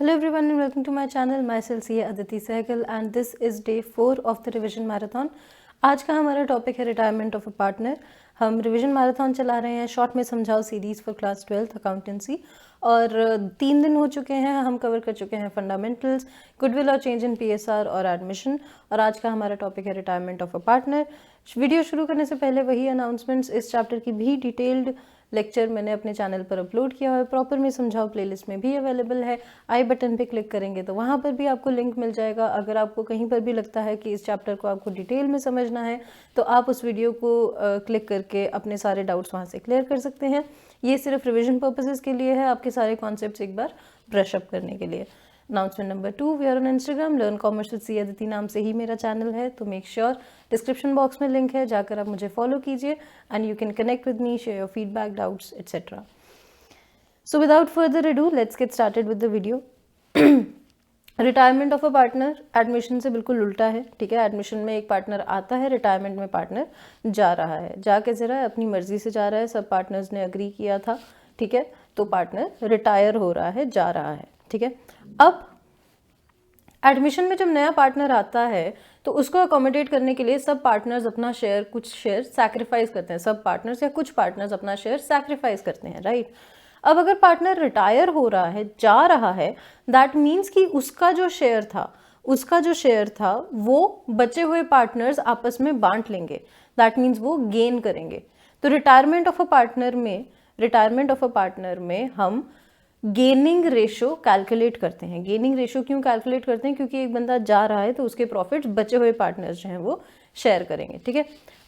Hello everyone and welcome to my channel. Myself CA Aditi Sehgal and this is day 4 of the revision marathon. आज का हमारा topic है retirement of a partner. हम revision marathon चला रहे हैं short में समझाओ series for class 12th accountancy और 3 दिन हो चुके हैं. हम कवर कर चुके हैं फंडामेंटल्स, गुडविल और चेंज इन पीएसआर और एडमिशन. और आज का हमारा टॉपिक है retirement of a partner. Video शुरू करने से पहले वही अनाउंसमेंट्स, इस चैप्टर की भी डिटेल्ड लेक्चर मैंने अपने चैनल पर अपलोड किया है. प्रॉपर में समझाओ प्लेलिस्ट में भी अवेलेबल है. आई बटन पे क्लिक करेंगे तो वहाँ पर भी आपको लिंक मिल जाएगा. अगर आपको कहीं पर भी लगता है कि इस चैप्टर को आपको डिटेल में समझना है तो आप उस वीडियो को क्लिक करके अपने सारे डाउट्स वहाँ से क्लियर कर सकते हैं. ये सिर्फ रिविजन पर्पसेस के लिए है, आपके सारे कॉन्सेप्ट्स एक बार ब्रश अप करने के लिए. Announcement number 2, we are on Instagram, learn commerce with C Aditi नाम से ही मेरा चैनल है. तो मेक श्योर डिस्क्रिप्शन बॉक्स में लिंक है, जाकर आप मुझे फॉलो कीजिए and you can connect with me, share your feedback, doubts etcetera. So without further ado let's get started with the video. Retirement of a partner admission से बिल्कुल उल्टा है. ठीक है, एडमिशन में एक पार्टनर आता है, रिटायरमेंट में पार्टनर जा रहा है. जा कैसे रहा है? अपनी मर्जी से जा रहा है, सब पार्टनर्स ने अग्री किया था. ठीक है, तो पार्टनर रिटायर हो रहा है, जा रहा है. ठीक है, अब एडमिशन में जब नया पार्टनर आता है तो उसको अकोमोडेट करने के लिए सब पार्टनर्स अपना शेयर, कुछ शेयर सैक्रिफाइस करते हैं. सब पार्टनर्स या कुछ पार्टनर्स अपना शेयर सैक्रिफाइस करते हैं, राइट. अब अगर पार्टनर रिटायर हो रहा है, जा रहा है, दैट मीन्स कि उसका जो शेयर था वो बचे हुए पार्टनर्स आपस में बांट लेंगे. दैट मीन्स वो गेन करेंगे. तो रिटायरमेंट ऑफ अ पार्टनर में हम गेनिंग रेशो कैलकुलेट करते हैं. गेनिंग रेशो क्यों कैलकुलेट करते हैं? क्योंकि एक बंदा जा रहा है तो उसके प्रॉफिट्स बचे हुए पार्टनर्स जो हैं वो शेयर करेंगे. ठीक है,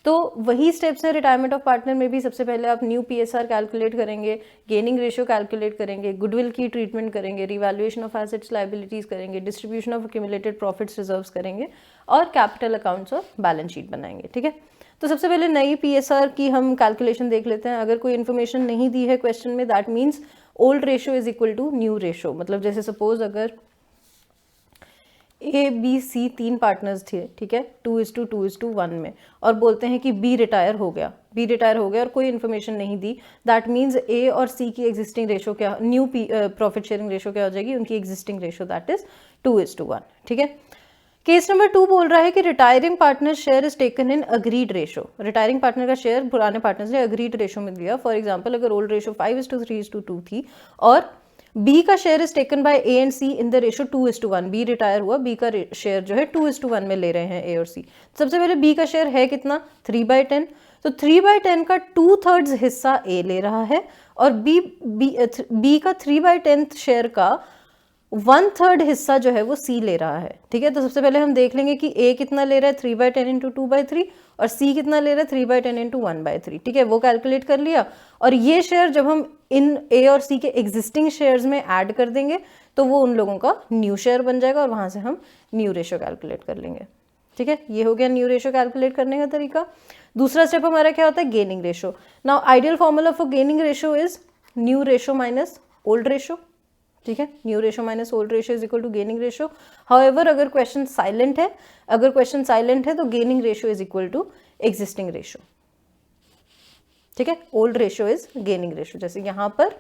तो वही स्टेप्स हैं रिटायरमेंट ऑफ पार्टनर में भी. सबसे पहले आप न्यू पीएसआर कैलकुलेट करेंगे, गेनिंग रेशियो कैलकुलेट करेंगे, गुडविल की ट्रीटमेंट करेंगे, रिवैल्यूएशन ऑफ एसेट्स लायबिलिटीज करेंगे, distribution of accumulated profits reserves करेंगे और कैपिटल अकाउंट्स और बैलेंस शीट बनाएंगे. ठीक है, तो सबसे पहले नई पीएसआर की हम कैलकुलेशन देख लेते हैं. अगर कोई इन्फॉर्मेशन नहीं दी है क्वेश्चन में, that means old ratio is equal to new ratio. मतलब जैसे सपोज अगर ए बी सी 3 पार्टनर्स थे, ठीक है, 2:2:1 में, और बोलते हैं कि बी रिटायर हो गया और कोई इन्फॉर्मेशन नहीं दी, दैट मीन्स ए और सी की एग्जिस्टिंग रेशो क्या, न्यू प्रॉफिट शेयरिंग रेशो क्या हो जाएगी? उनकी एग्जिस्टिंग रेशो दैट इज 2:1. ठीक है, केस नंबर 2 बोल रहा है कि retiring partner share is taken in agreed ratio. Retiring partner का शेयर पुराने पार्टनर्स ने अग्रीड रेशो में दिया. फॉर एग्जांपल अगर ओल्ड रेशो 5:3:2 थी और बी का share is taken by A and C in the ratio 2:1. B retire हुआ, बी का शेयर जो है 2:1 में ले रहे हैं ए और सी. सबसे पहले बी का शेयर है कितना? 3/10. तो 3/10 का 2/3 हिस्सा ए ले रहा है और बी का 3/10 शेयर का 1/3 हिस्सा जो है वो सी ले रहा है. ठीक है, तो सबसे पहले हम देख लेंगे कि ए कितना ले रहा है 3/10 इंटू 2/3 और सी कितना ले रहा है 3/10 इंटू 1/3. ठीक है, वो कैलकुलेट कर लिया. और ये शेयर जब हम इन ए और सी के एग्जिस्टिंग शेयर्स में ऐड कर देंगे तो वो उन लोगों का न्यू शेयर बन जाएगा और वहां से हम न्यू रेशो कैलकुलेट कर लेंगे. ठीक है, ये हो गया न्यू रेशो कैलकुलेट करने का तरीका. दूसरा स्टेप हमारा क्या होता है? Gaining ratio. Now ideal formula for gaining ratio is new ratio minus old ratio. ठीक है, new ratio minus old ratio is equal to gaining ratio. However अगर क्वेश्चन साइलेंट है तो gaining ratio is equal to existing ratio. ठीक है, old ratio is gaining ratio. जैसे यहाँ पर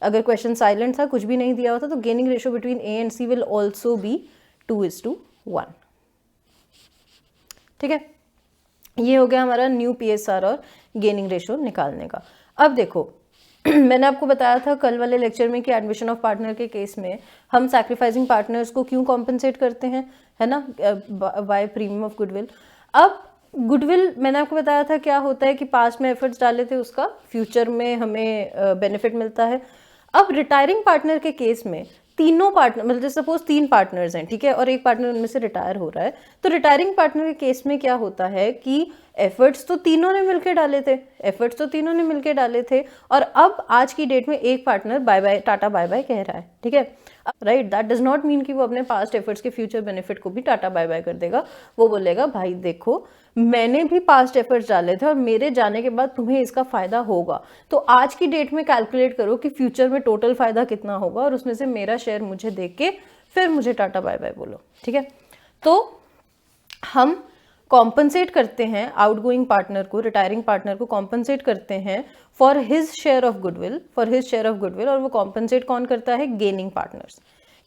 अगर क्वेश्चन साइलेंट था, कुछ भी नहीं दिया होता, तो gaining ratio between A and C will also be 2:1. ठीक है, ये हो गया हमारा न्यू पीएसआर और गेनिंग रेशो निकालने का. अब देखो मैंने आपको बताया था कल वाले लेक्चर में कि एडमिशन ऑफ पार्टनर के केस में हम सैक्रिफाइसिंग पार्टनर्स को क्यों कॉम्पनसेट करते हैं, है ना, बाय प्रीमियम ऑफ गुडविल. अब गुडविल मैंने आपको बताया था क्या होता है कि पास्ट में एफर्ट्स डाले थे उसका फ्यूचर में हमें बेनिफिट मिलता है. अब रिटायरिंग पार्टनर के केस में तीनों पार्टनर, मतलब जैसे सपोज 3 पार्टनर्स हैं, ठीक है, और एक पार्टनर उनमें से रिटायर हो रहा है, तो रिटायरिंग पार्टनर के केस में क्या होता है कि एफर्ट्स तो तीनों ने मिलकर डाले थे और अब आज की डेट में एक partner bye bye, tata bye bye कह रहा है. ठीक है, right, that does not mean कि वो अपने पास्ट एफर्ट्स के फ्यूचर बेनिफिट को भी टाटा बाय बाय कर देगा. वो बोलेगा भाई देखो मैंने भी पास्ट एफर्ट्स डाले थे और मेरे जाने के बाद तुम्हें इसका फायदा होगा, तो आज की डेट में कैलकुलेट करो कि फ्यूचर में टोटल फायदा कितना होगा और उसमें से मेरा शेयर मुझे दे के फिर मुझे टाटा बाय बाय बोलो. ठीक है, तो हम कॉम्पनसेट करते हैं आउटगोइंग पार्टनर को, रिटायरिंग पार्टनर को कॉम्पनसेट करते हैं for his share of goodwill, और वो कॉम्पनसेट कौन करता है? Gaining partners.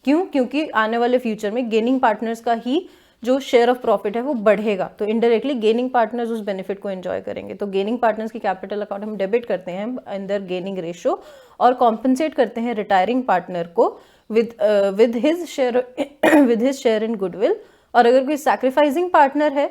क्यों? क्योंकि आने वाले फ्यूचर में गेनिंग पार्टनर्स का ही जो शेयर ऑफ प्रॉफिट है वो बढ़ेगा, तो इनडायरेक्टली गेनिंग पार्टनर्स उस बेनिफिट को एंजॉय करेंगे। तो गेनिंग पार्टनर्स की कैपिटल अकाउंट हम डेबिट करते हैं इन देयर गेनिंग रेशो, और कॉम्पनसेट करते हैं रिटायरिंग पार्टनर को with his share in goodwill. और अगर कोई सैक्रिफाइसिंग पार्टनर है,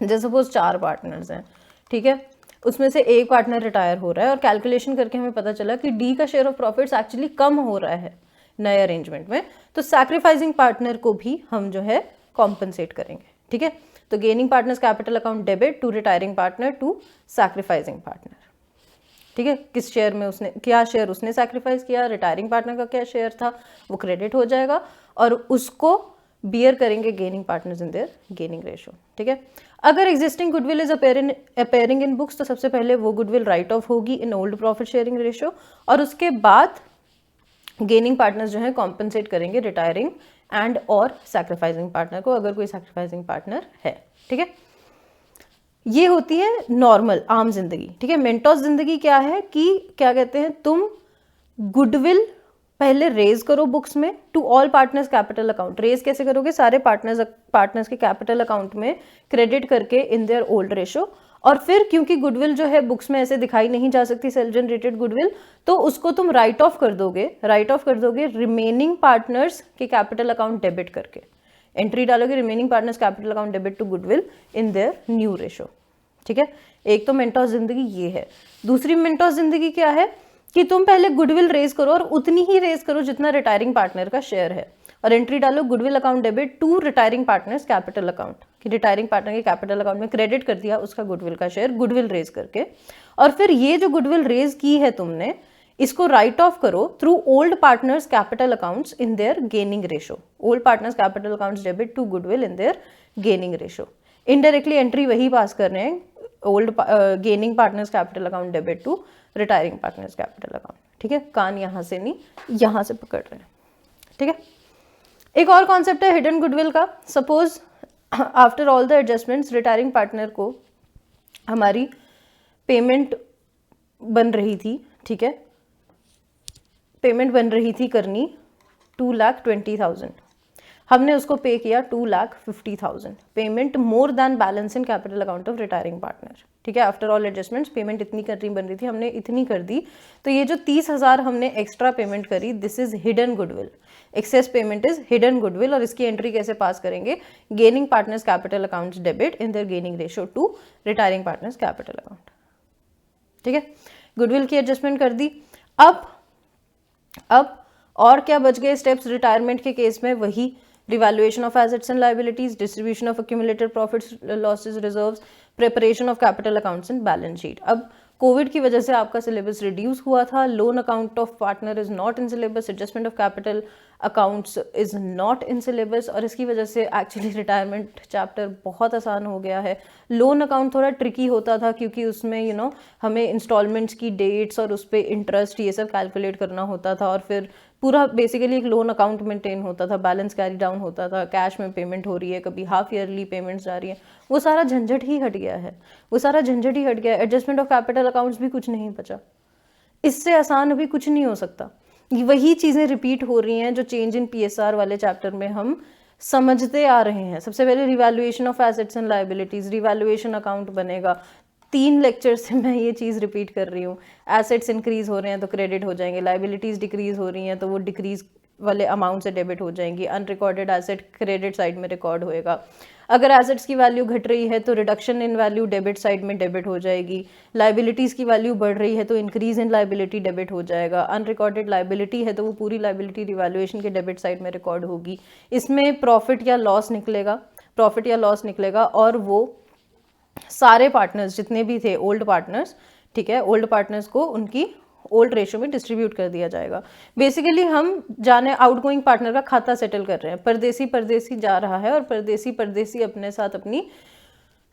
जैसे सपोज 4 पार्टनर्स हैं, ठीक है, उसमें से एक पार्टनर रिटायर हो रहा है और कैलकुलेशन करके हमें पता चला कि डी का शेयर ऑफ प्रॉफिट्स एक्चुअली कम हो रहा है नए अरेंजमेंट में, तो सैक्रिफाइसिंग पार्टनर को भी हम जो है कॉम्पनसेट करेंगे, ठीक है। तो gaining partners capital account debit to retiring partner to sacrificing partner, ठीक है। किस शेयर में उसने, क्या शेयर उसने सैक्रिफाइस किया, रिटायरिंग पार्टनर का क्या शेयर था, वो क्रेडिट हो जाएगा और उसको बियर करेंगे gaining partners in their gaining ratio, ठीक है। अगर existing goodwill is appearing in books, तो सबसे पहले वो गुडविल राइट ऑफ होगी in old profit sharing ratio, और उसके बाद गेनिंग पार्टनर्स जो है कॉम्पनसेट करेंगे रिटायरिंग एंड और सैक्रिफाइसिंग पार्टनर को, अगर कोई सैक्रिफाइसिंग पार्टनर है, ठीक है। ये होती है नॉर्मल आम जिंदगी, ठीक है। मेंटोस जिंदगी क्या है कि क्या कहते हैं, तुम गुडविल पहले रेज करो बुक्स में to all partners capital account. Raise कैसे करोगे? सारे पार्टनर्स के कैपिटल अकाउंट में क्रेडिट करके इन देयर ओल्ड रेशो, और फिर क्योंकि गुडविल जो है बुक्स में ऐसे दिखाई नहीं जा सकती सेल्फ जनरेटेड गुडविल, तो उसको तुम राइट ऑफ कर दोगे रिमेनिंग पार्टनर्स के कैपिटल अकाउंट डेबिट करके। एंट्री डालोगे remaining partners capital account debit to goodwill in their new ratio, ठीक है। एक तो मेंटोस जिंदगी ये है। दूसरी मेंटोस जिंदगी क्या है कि तुम पहले गुडविल रेज करो और उतनी ही रेज करो जितना रिटायरिंग पार्टनर का शेयर है, और एंट्री डालो goodwill account debit to retiring partners capital account, कि रिटायरिंग पार्टनर के कैपिटल अकाउंट में क्रेडिट कर दिया उसका गुडविल का शेयर गुडविल रेज करके, और फिर ये जो गुडविल रेज की है तुमने, इसको राइट ऑफ करो through old partners capital accounts in their gaining ratio. Old partners capital accounts debit to goodwill in their gaining ratio. Indirectly entry वही पास कर रहे हैं, old gaining partners capital account debit to retiring partners capital account, ठीक है। कान यहाँ से नहीं, यहाँ से पकड़ रहे हैं, ठीक है। एक और कॉन्सेप्ट है हिडन गुडविल का। Suppose after all the adjustments retiring partner को हमारी पेमेंट बन रही थी, ठीक है, पेमेंट बन रही थी करनी 2,20,000, हमने उसको पे किया 2,50,000, payment more than balance in capital account of retiring partner, ठीक है। आफ्टर ऑल एडजस्टमेंट्स पेमेंट इतनी करनी बन रही थी, हमने इतनी कर दी, तो ये जो 30,000 हमने एक्स्ट्रा पेमेंट करी, this is hidden goodwill. Access payment is hidden goodwill, और इसकी एंट्री कैसे पास करेंगे? Gaining partners capital accounts debit in their gaining ratio two retiring partners capital account, ठीक है। गुडविल की एडजस्टमेंट कर दी। अब और क्या बच गए स्टेप्स रिटायरमेंट के केस में? वही revaluation of assets and liabilities, distribution of accumulated profits losses reserves, preparation of capital accounts and balance sheet. अब कोविड की वजह से आपका सिलेबस रिड्यूस हुआ था, loan account of partner is not in syllabus, adjustment of capital accounts is not in syllabus, और इसकी वजह से एक्चुअली रिटायरमेंट चैप्टर बहुत आसान हो गया है। लोन अकाउंट थोड़ा ट्रिकी होता था क्योंकि उसमें हमें इंस्टॉलमेंट्स की डेट्स और उस पर इंटरेस्ट ये सब कैलकुलेट करना होता था, और फिर पूरा बेसिकली एक लोन अकाउंट मेंटेन होता था, बैलेंस कैरी डाउन होता था, कैश में पेमेंट हो रही है, कभी हाफ ईयरली पेमेंट्स जा रही है, वो सारा झंझट ही हट गया है, एडजस्टमेंट ऑफ कैपिटल अकाउंट्स भी कुछ नहीं बचा, इससे आसान अभी कुछ नहीं हो सकता। वही चीज़ें रिपीट हो रही हैं जो चेंज इन PSR वाले चैप्टर में हम समझते आ रहे हैं। सबसे पहले revaluation of assets and liabilities, revaluation account बनेगा। 3 लेक्चर से मैं ये चीज़ रिपीट कर रही हूँ। एसेट्स इंक्रीज हो रहे हैं तो क्रेडिट हो जाएंगे, लायबिलिटीज डिक्रीज हो रही हैं तो वो डिक्रीज वाले अमाउंट से डेबिट हो जाएंगी। अनरिकॉर्डेड एसेट क्रेडिट साइड में रिकॉर्ड होएगा। अगर एसेट्स की वैल्यू घट रही है तो reduction in value debit side में डेबिट हो जाएगी। लायबिलिटीज़ की वैल्यू बढ़ रही है तो इंक्रीज इन लायबिलिटी डेबिट हो जाएगा। अनरिकॉर्डेड लायबिलिटी है तो वो पूरी लायबिलिटी रिवैल्यूएशन के डेबिट साइड में रिकॉर्ड होगी। इसमें प्रॉफिट या लॉस निकलेगा और वो सारे पार्टनर्स जितने भी थे ओल्ड पार्टनर्स, ठीक है, ओल्ड पार्टनर्स को उनकी ओल्ड रेशो में डिस्ट्रीब्यूट कर दिया जाएगा। बेसिकली हम जाने आउटगोइंग पार्टनर का खाता सेटल कर रहे हैं, परदेसी जा रहा है और परदेसी अपने साथ अपनी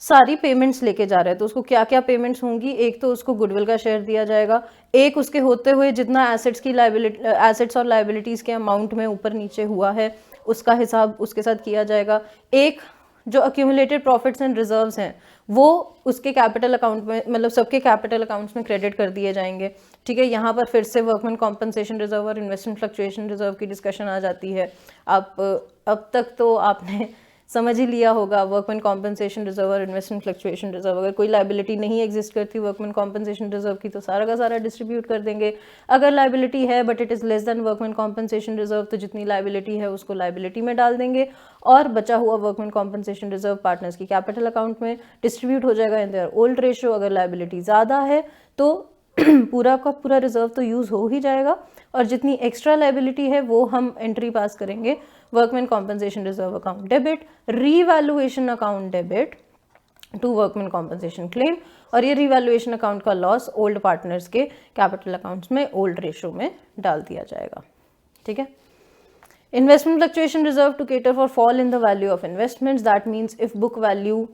सारी पेमेंट्स लेके जा रहे हैं। तो उसको क्या क्या पेमेंट्स होंगी? एक तो उसको गुडविल का शेयर दिया जाएगा, एक उसके होते हुए जितना एसेट्स और लायबिलिटीज़ के अमाउंट में ऊपर नीचे हुआ है उसका हिसाब उसके साथ किया जाएगा। एक जो अक्यूमुलेटेड प्रॉफिट्स एंड रिजर्व्स हैं वो उसके कैपिटल अकाउंट में, मतलब सबके कैपिटल अकाउंट्स में क्रेडिट कर दिए जाएंगे, ठीक है। यहाँ पर फिर से वर्कमैन कॉम्पनसेशन रिजर्व और इन्वेस्टमेंट फ्लक्चुएशन रिजर्व की डिस्कशन आ जाती है। अब तक तो आपने समझ ही लिया होगा वर्कमैन कॉम्पनसेशन रिजर्व और इन्वेस्टमेंट फ्लक्चुएशन रिजर्व, अगर कोई लाइबिलिटी नहीं एग्जिस्ट करती वर्कमैन कॉम्पनसेशन रिजर्व की तो सारा का सारा डिस्ट्रीब्यूट कर देंगे। अगर लाइबिलिटी है but it is less than workman compensation reserve तो जितनी लाइबिलिटी है उसको लाइबिलिटी में डाल देंगे और बचा हुआ वर्कमैन कॉम्पनसेशन रिजर्व पार्टनर्स की कैपिटल अकाउंट में डिस्ट्रीब्यूट हो जाएगा इन देयर ओल्ड रेशो। अगर लाइबिलिटी ज़्यादा है तो पूरा का पूरा रिजर्व तो यूज़ हो ही जाएगा और जितनी एक्स्ट्रा लाइबिलिटी है वो हम एंट्री पास करेंगे workman compensation reserve account debit, revaluation account debit to workman compensation claim, और ये रीवैल्यूएशन अकाउंट का लॉस ओल्ड पार्टनर्स के कैपिटल अकाउंट्स में ओल्ड रेशो में डाल दिया जाएगा, ठीक है। Investment fluctuation reserve to cater for fall in the value of investments, that means if book value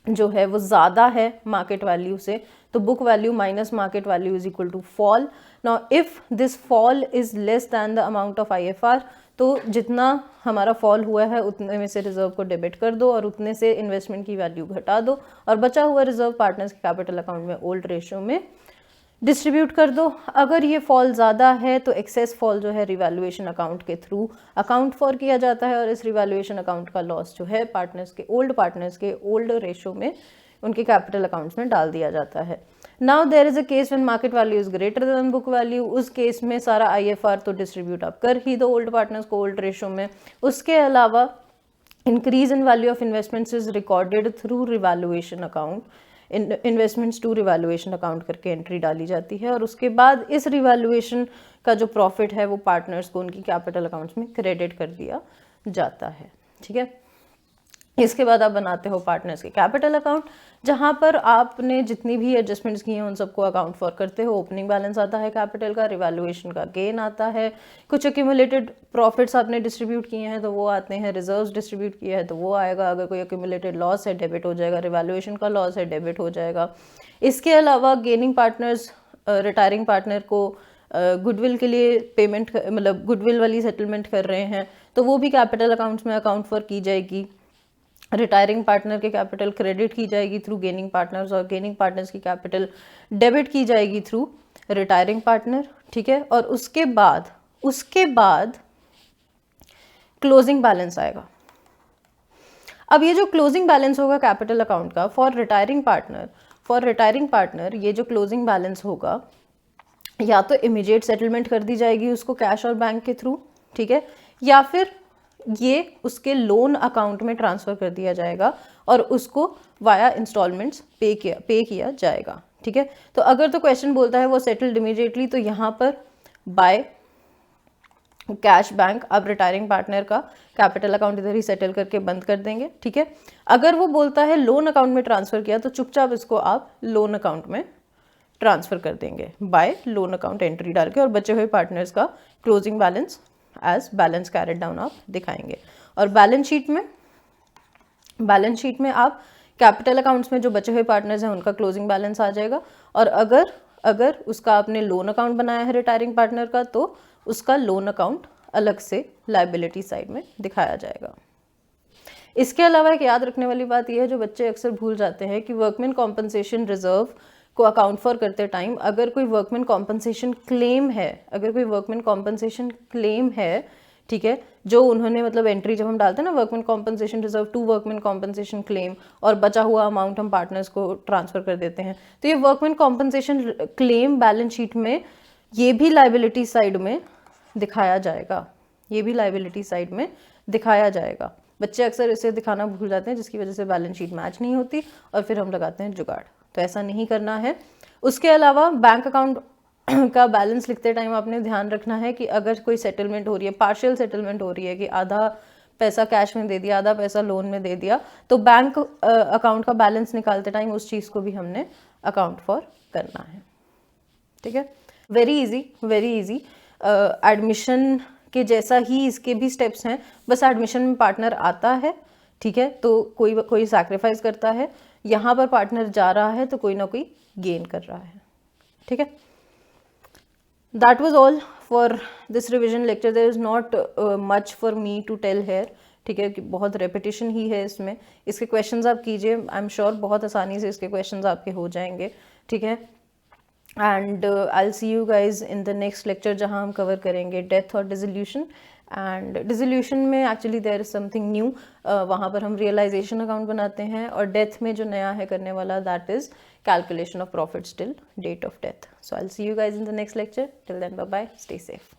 जो है वो ज़्यादा है मार्केट वैल्यू से तो book value minus market value is equal to fall. Now if this fall is less than the amount of IFR, तो जितना हमारा फॉल हुआ है उतने में से रिजर्व को डेबिट कर दो और उतने से इन्वेस्टमेंट की वैल्यू घटा दो और बचा हुआ रिजर्व पार्टनर्स के कैपिटल अकाउंट में ओल्ड रेशियो में डिस्ट्रीब्यूट कर दो। अगर ये फॉल ज़्यादा है तो एक्सेस फॉल जो है रिवैल्यूएशन अकाउंट के थ्रू अकाउंट फॉर किया जाता है और इस रिवैल्यूएशन अकाउंट का लॉस जो है पार्टनर्स के ओल्ड रेशो में उनके कैपिटल अकाउंट्स में डाल दिया जाता है। Now there is a case when market value is greater than book value, उस केस में सारा IFR तो डिस्ट्रीब्यूट आप कर ही दो ओल्ड पार्टनर्स को ओल्ड रेशो में। उसके अलावा increase in value of investments is recorded through revaluation account, investments to revaluation account करके एंट्री डाली जाती है और उसके बाद इस रिवैल्यूएशन का जो प्रॉफिट है वो पार्टनर्स को उनकी कैपिटल अकाउंट्स में क्रेडिट कर दिया जाता है, ठीक है। इसके बाद आप बनाते हो पार्टनर्स के कैपिटल अकाउंट, जहाँ पर आपने जितनी भी एडजस्टमेंट्स की हैं उन सबको अकाउंट फॉर करते हो। ओपनिंग बैलेंस आता है कैपिटल का, रिवैल्यूएशन का गेन आता है, कुछ एक्यूमुलेटेड प्रॉफिट्स आपने डिस्ट्रीब्यूट किए हैं तो वो आते हैं, रिजर्व्स डिस्ट्रीब्यूट किया है तो वो आएगा, अगर कोई एक्यूमुलेटेड लॉस है डेबिट हो जाएगा, रिवैल्यूएशन का लॉस है डेबिट हो जाएगा। इसके अलावा गेनिंग पार्टनर्स रिटायरिंग पार्टनर को गुडविल के लिए पेमेंट, मतलब गुडविल वाली सेटलमेंट कर रहे हैं तो वो भी कैपिटल अकाउंट्स में अकाउंट फॉर की जाएगी। रिटायरिंग पार्टनर के कैपिटल क्रेडिट की जाएगी थ्रू गेनिंग पार्टनर्स और गेनिंग पार्टनर्स की कैपिटल डेबिट की जाएगी थ्रू रिटायरिंग पार्टनर, ठीक है। और उसके बाद क्लोजिंग बैलेंस आएगा। अब ये जो क्लोजिंग बैलेंस होगा कैपिटल अकाउंट का फॉर रिटायरिंग पार्टनर ये जो क्लोजिंग बैलेंस होगा या तो इमीडिएट सेटलमेंट कर दी जाएगी उसको कैश और बैंक के थ्रू, ठीक है, या फिर ये उसके लोन अकाउंट में ट्रांसफ़र कर दिया जाएगा और उसको वाया इंस्टॉलमेंट्स पे किया जाएगा, ठीक है। तो अगर तो क्वेश्चन बोलता है वो सेटल्ड इमीडिएटली तो यहाँ पर बाय कैश बैंक अब रिटायरिंग पार्टनर का कैपिटल अकाउंट इधर ही सेटल करके बंद कर देंगे, ठीक है। अगर वो बोलता है लोन अकाउंट में ट्रांसफ़र किया तो चुपचाप इसको आप लोन अकाउंट में ट्रांसफ़र कर देंगे बाय लोन अकाउंट एंट्री डाल के और बचे हुए पार्टनर्स का closing balance as balance carried down आप दिखाएंगे। और बैलेंस शीट में आप कैपिटल अकाउंट्स में जो बचे हुए पार्टनर्स हैं उनका क्लोजिंग बैलेंस आ जाएगा और अगर उसका आपने लोन अकाउंट बनाया है रिटायरिंग पार्टनर का तो उसका लोन अकाउंट अलग से लायबिलिटी साइड में दिखाया जाएगा। इसके अलावा एक याद रखने वाली बात यह है जो बच्चे अक्सर भूल जाते हैं कि वर्कमैन कॉम्पनसेशन रिजर्व को अकाउंट फॉर करते टाइम अगर कोई वर्कमैन कॉम्पनसेशन क्लेम है, ठीक है, जो उन्होंने मतलब एंट्री जब हम डालते हैं ना workman compensation reserve to workman compensation claim और बचा हुआ अमाउंट हम पार्टनर्स को ट्रांसफर कर देते हैं तो ये workman compensation claim balance sheet में ये भी लायबिलिटी साइड में दिखाया जाएगा। बच्चे अक्सर इसे दिखाना भूल जाते हैं जिसकी वजह से बैलेंस शीट मैच नहीं होती और फिर हम लगाते हैं जुगाड़, तो ऐसा नहीं करना है। उसके अलावा बैंक अकाउंट का बैलेंस लिखते टाइम आपने ध्यान रखना है कि अगर कोई सेटलमेंट हो रही है, पार्शियल सेटलमेंट हो रही है कि आधा पैसा कैश में दे दिया आधा पैसा लोन में दे दिया तो बैंक अकाउंट का बैलेंस निकालते टाइम उस चीज़ को भी हमने अकाउंट फॉर करना है, ठीक है। वेरी इजी एडमिशन के जैसा ही इसके भी स्टेप्स हैं, बस एडमिशन में पार्टनर आता है, ठीक है, तो कोई सैक्रिफाइस करता है, यहाँ पर पार्टनर जा रहा है तो कोई ना कोई गेन कर रहा है, ठीक है। That was all for this revision lecture. There is not much for me to tell here. ठीक है, कि बहुत रेपिटेशन ही है इसमें। इसके क्वेश्चंस आप कीजिए, आई एम श्योर बहुत आसानी से इसके क्वेश्चंस आपके हो जाएंगे, ठीक है। And I will see you guys in the next lecture, जहाँ हम कवर करेंगे डेथ और डिसोल्यूशन। एंड डिसोल्यूशन में actually there is something new, वहाँ पर हम रियलाइजेशन अकाउंट बनाते हैं, और डेथ में जो नया है करने वाला, that is calculation of profits till date of death. So I'll see you guys in the next lecture. Till then, bye bye, stay safe.